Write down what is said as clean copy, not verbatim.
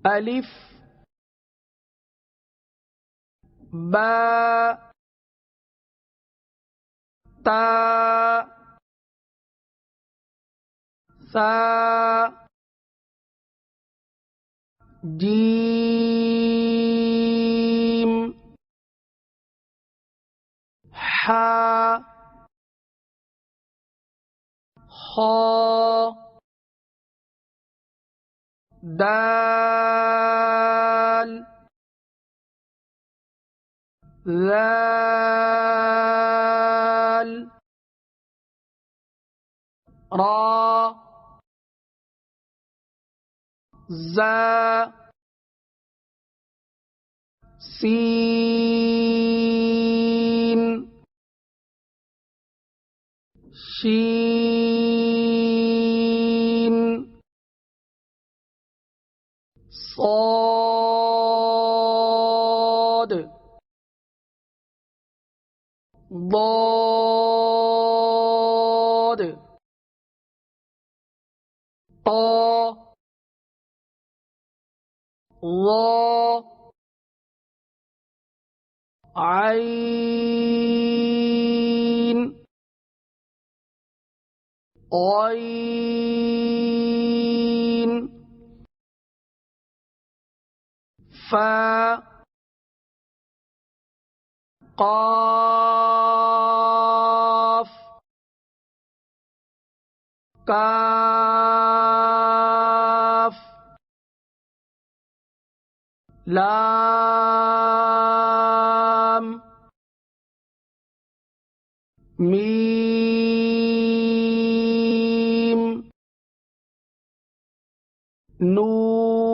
ألف باء تاء ثاء جيم حاء خاء دال ذال را زا سين شين صاد ضاد طا ظا عين غين فاء قاف كاف لام ميم نون